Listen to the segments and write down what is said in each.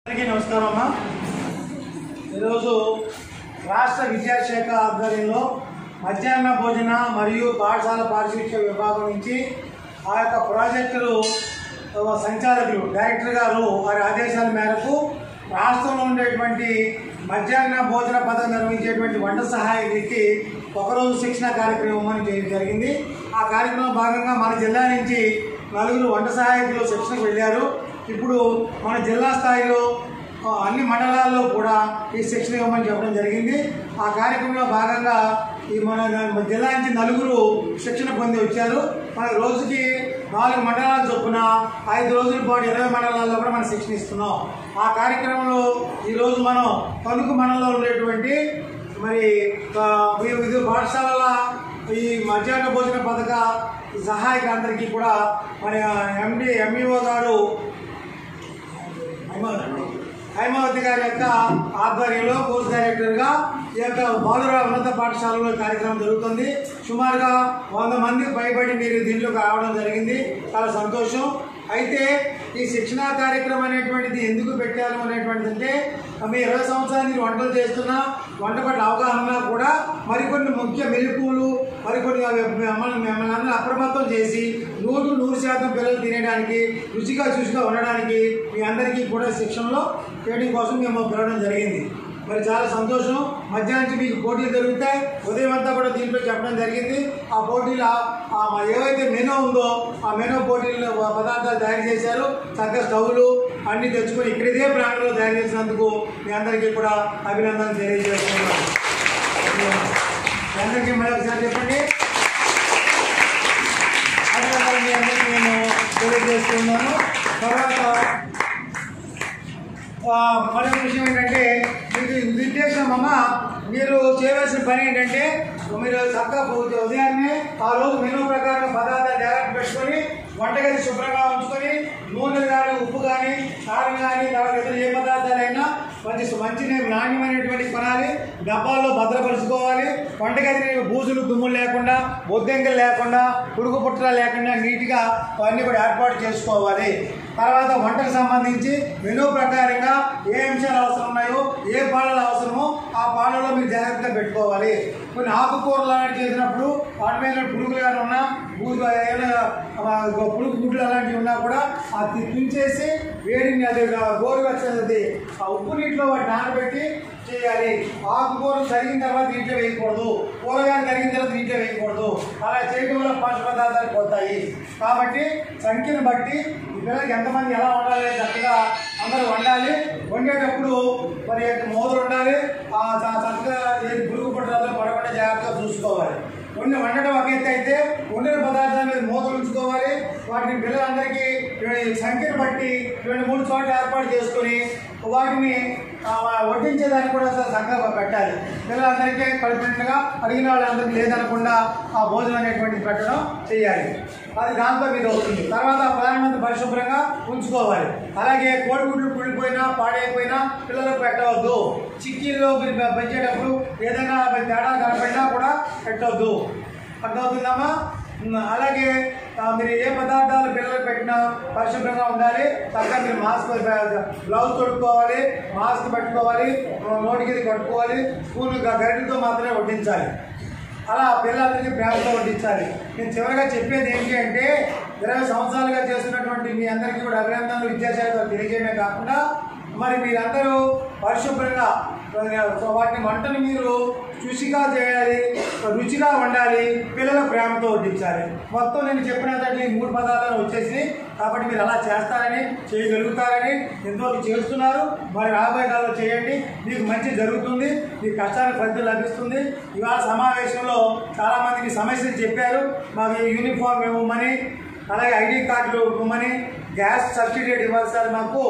నమస్కారం అమ్మా. ఈరోజు రాష్ట్ర విద్యాశాఖ ఆధ్వర్యంలో మధ్యాహ్న భోజన మరియు పాఠశాల పారిశుద్ధ్య విభాగం నుంచి ఆ యొక్క ప్రాజెక్టులు సంచాలకులు డైరెక్టర్ గారు వారి ఆదేశాల మేరకు రాష్ట్రంలో ఉండేటువంటి మధ్యాహ్న భోజన పథకం నిర్వహించేటువంటి వంట సహాయకుడికి ఒకరోజు శిక్షణ కార్యక్రమం చేయడం జరిగింది. ఆ కార్యక్రమంలో భాగంగా మన జిల్లా నుంచి 4 వంట సహాయకులు శిక్షణకు వెళ్ళారు. ఇప్పుడు మన జిల్లా స్థాయిలో అన్ని మండలాల్లో కూడా ఈ శిక్షణ ఇవ్వమని చెప్పడం జరిగింది. ఆ కార్యక్రమంలో భాగంగా ఈ మన జిల్లా నుంచి 4 శిక్షణ పొంది వచ్చారు. మన రోజుకి 4 మండలాల చొప్పున 5 రోజుల పాటు 20 మండలాల్లో కూడా మనం శిక్షణ ఇస్తున్నాం. ఆ కార్యక్రమంలో ఈరోజు మనం తణుకు మండలంలో ఉండేటువంటి మరి వివిధ పాఠశాలల ఈ మధ్యాహ్న భోజన పథక సహాయకులందరికీ కూడా మన ఎంఈఓ గారు హైమావతి గారి యొక్క ఆధ్వర్యంలో కోర్సు డైరెక్టర్గా ఈ యొక్క బాలురావు ఉన్నత పాఠశాలలో కార్యక్రమం జరుగుతుంది. సుమారుగా 100 మందికి పైబడి మీరు దీంట్లోకి రావడం జరిగింది. చాలా సంతోషం. అయితే ఈ శిక్షణా కార్యక్రమం అనేటువంటిది ఎందుకు పెట్టారు అనేటువంటిది అంటే మీ 20 సంవత్సరాలు మీరు వంటలు చేస్తున్నా వంట పట్ల అవగాహన కూడా మరికొన్ని ముఖ్య మెలుకువలు మరికొన్ని మిమ్మల్ని అందరూ అప్రమత్తం చేసి 100% పిల్లలు తినడానికి రుచిగా ఉండడానికి మీ అందరికీ కూడా శిక్షణలో ట్రైనింగ్ కోసం మేము పిలవడం జరిగింది. మరి చాలా సంతోషం. మధ్యాహ్నం మీకు పోటీలు జరుగుతాయి. ఉదయం అంతా కూడా దీంట్లో చెప్పడం జరిగింది. ఆ పోటీలు ఏవైతే మెనూ ఉందో ఆ మెనూ పోటీలు పదార్థాలు తయారు చేశారు. చక్కగా స్టవ్లు అన్నీ తెచ్చుకొని ఇక్కడ ఇదే ప్రాంతంలో తయారు చేసినందుకు మీ అందరికీ కూడా అభినందనలు తెలియజేస్తున్నాను. మీ అందరికీ మరొకసారి చెప్పండి. అభినందనలు మీ అందరికీ నేను తెలియజేస్తున్నాను. తర్వాత మరొక విషయం ఏంటంటే మీకు నిర్దేశం అమ్మ మీరు చేయవలసిన పని ఏంటంటే మీరు చక్కగా ఉదయాన్నే ఆ రోజు మెనూ ప్రకారం పదార్థాలు జాగ్రత్త పెట్టుకొని వంటగది శుభ్రంగా ఉంచుకొని నూనె కానీ ఉప్పు కానీ కారం కానీ తర్వాత ఏ పదార్థాలైనా మంచి నాణ్యమైనటువంటి కొనాలి. డబ్బాల్లో భద్రపరుచుకోవాలి. వంటగదిని బూజులు దుమ్ములు లేకుండా బొద్దింకలు లేకుండా పురుగు పుట్ర లేకుండా నీట్గా అవన్నీ కూడా ఏర్పాటు చేసుకోవాలి. తర్వాత వంటకు సంబంధించి మెనూ ప్రకారంగా ఏ అంశాలు అవసరం ఉన్నాయో ఏ పాలలు అవసరమో ఆ పాలలో మీరు జాగ్రత్తగా పెట్టుకోవాలి. కొన్ని ఆకుకూరలు అలాంటివి చేసినప్పుడు వాటి మీద పురుగులు కానీ ఉన్నా పురుగు గుడ్లు అలాంటివి ఉన్నా కూడా అది తుంచేసి వేడిని అది గోరువెచ్చది ఆ ఉప్పు నీటిలో వాటి నానబెట్టి చేయాలి. ఆకుకూరలు తరిగిన తర్వాత నీటిలో వేయకూడదు. కూరగాయలు తరిగిన తర్వాత నీటిలో వేయకూడదు. అలా చేయడం వల్ల పోషక పదార్థాలు పోతాయి. కాబట్టి సంఖ్యను బట్టి ఈ పిల్లలకి ఎంతమంది ఎలా వండాలి చక్కగా అందరూ వండాలి. వండేటప్పుడు మరి మోదలు ఉండాలి. చక్కగా పురుగు పుట్టాలో పడకుండా జాగ్రత్తగా చూసుకోవాలి. వండటం ఒక ఎత్తు అయితే వండిన పదార్థాల మీద మూతలు ఉంచుకోవాలి. వాటిని పిల్లలందరికీ సంఖ్యను బట్టి 2-3 చోట్ల ఏర్పాటు చేసుకొని వాటిని వడ్డించేదానికి కూడా చక్కగా పెట్టాలి. పిల్లలందరికీ కడుపునిండుగా అడిగిన వాళ్ళందరికీ లేదనకుండా ఆ భోజనం అనేటువంటిది పెట్టడం చేయాలి. అది దాంతో మీరు అవుతుంది. తర్వాత ప్రధానమంత్రి పరిశుభ్రంగా ఉంచుకోవాలి. అలాగే కోడిగుడ్లు కుళ్ళిపోయినా పాడైపోయినా పిల్లలకు పెట్టవద్దు. చిక్కీల్లో మీరు పెంచేటప్పుడు ఏదైనా తేడా కనపడినా కూడా పెట్టవద్దు. అర్థమవుతుందమ్మా? అలాగే మీరు ఏ పదార్థాలు పిల్లలకు పెట్టినా పరిశుభ్రంగా ఉండాలి. చక్కగా మీరు మాస్క్ గ్లౌజ్ తొడుక్కోవాలి, మాస్క్ పెట్టుకోవాలి, నోటికి కట్టుకోవాలి. స్పూన్ గరిటెతో మాత్రమే వడ్డించాలి. అలా పిల్లలందరికీ ప్రేమతో వడ్డించాలి. నేను చివరిగా చెప్పేది ఏంటి అంటే 20 సంవత్సరాలుగా చేస్తున్నటువంటి మీ అందరికీ కూడా అభినందనలు విద్యాశాఖ తెలియజేయడమే కాకుండా మరి మీరందరూ పరిశుభ్రంగా వాటిని వంటను మీరు రుచిగా చేయాలి, రుచిగా వండాలి, పిల్లల ప్రేమతో వడ్డించాలి. మొత్తం నేను చెప్పినట్టు ఈ 3 పదార్థాలు వచ్చేసి కాబట్టి మీరు అలా చేస్తారని చేయగలుగుతారని ఎంతవరకు చేస్తున్నారు. మరి రాబోయే కాలంలో చేయండి. మీకు మంచి జరుగుతుంది. మీ కష్టానికి ఫలితం లభిస్తుంది. ఇవాళ సమావేశంలో చాలామందికి సమస్యలు చెప్పారు. మాకు యూనిఫామ్ ఇవ్వమని, అలాగే ఐడి కార్డులు ఇవ్వమని, గ్యాస్ సబ్సిడీ ఇవ్వాలి సార్. మాకు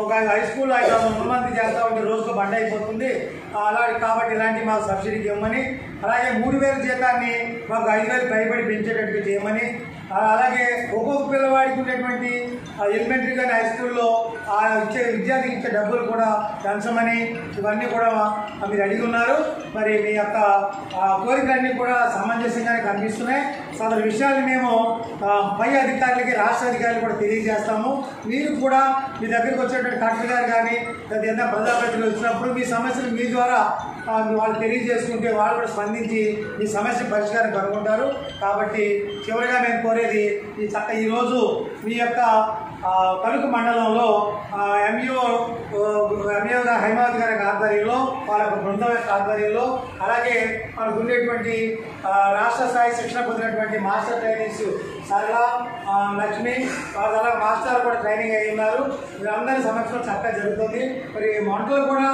ఒక హై స్కూల్లో 500 మంది చేస్తూ ఉంటే రోజుకు బండ అయిపోతుంది. అలాంటి కాబట్టి ఇలాంటివి మాకు సబ్సిడీకి ఇవ్వమని, అలాగే 3000 జీతాన్ని మాకు 5000 పైబడి పెంచేటట్టుగా చేయమని, అలాగే ఒక్కొక్క పిల్లవాడికి ఉండేటువంటి ఎలిమెంటరీ కానీ హై స్కూల్లో ఇచ్చే విద్యార్థికి ఇచ్చే డబ్బులు కూడా పెంచమని ఇవన్నీ కూడా మీరు అడిగి ఉన్నారు. మరి మీ యొక్క కోరికలన్నీ కూడా సమంజసంగానే కనిపిస్తున్నాయి. సదరు విషయాలు మేము పై అధికారులకి రాష్ట్ర అధికారులు కూడా తెలియజేస్తాము. మీరు కూడా మీ దగ్గరికి వచ్చేటువంటి కలెక్టర్ గారు కానీ లేదా ఏదైనా ప్రజాప్రతినిధులు వచ్చినప్పుడు మీ సమస్యలు మీ ద్వారా వాళ్ళు తెలియజేసుకుంటే వాళ్ళు కూడా స్పందించి మీ సమస్య పరిష్కారం కనుగొంటారు. కాబట్టి చివరిగా మేము కోరేది ఈరోజు మీ యొక్క తణుకు మండలంలో ఎంఈఓ హైమావతి గారి ఆధ్వర్యంలో వాళ్ళ బృందం యొక్క ఆధ్వర్యంలో అలాగే మనకు ఉండేటువంటి రాష్ట్ర స్థాయి శిక్షణ పొందినటువంటి మాస్టర్ ట్రైనింగ్స్ సరళ లక్ష్మి వాళ్ళ మాస్టర్ కూడా ట్రైనింగ్ అయి ఉన్నారు. వీళ్ళందరి సమక్షంలో చక్కగా జరుగుతుంది. మరి మంటలు కూడా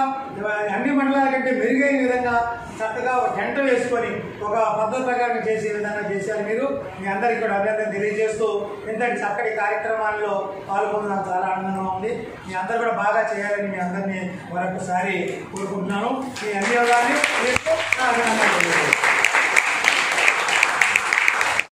అన్ని మండలాల కంటే మెరుగైన విధంగా చక్కగా ఒక గంట వేసుకొని ఒక పద్ధతి ప్రకారం చేసే విధంగా చేశారు. మీరు మీ అందరికీ కూడా అభినందన తెలియజేస్తూ ఇంతటి చక్కటి కార్యక్రమాల్లో పాల్గొనడం చాలా ఆనందంగా ఉంది. మీ అందరూ కూడా బాగా చేయాలని మీ అందరినీ మరొకసారి కోరుకుంటున్నాను. మీ అన్ని యోగాన్ని అభినందన తెలియజేస్తాను.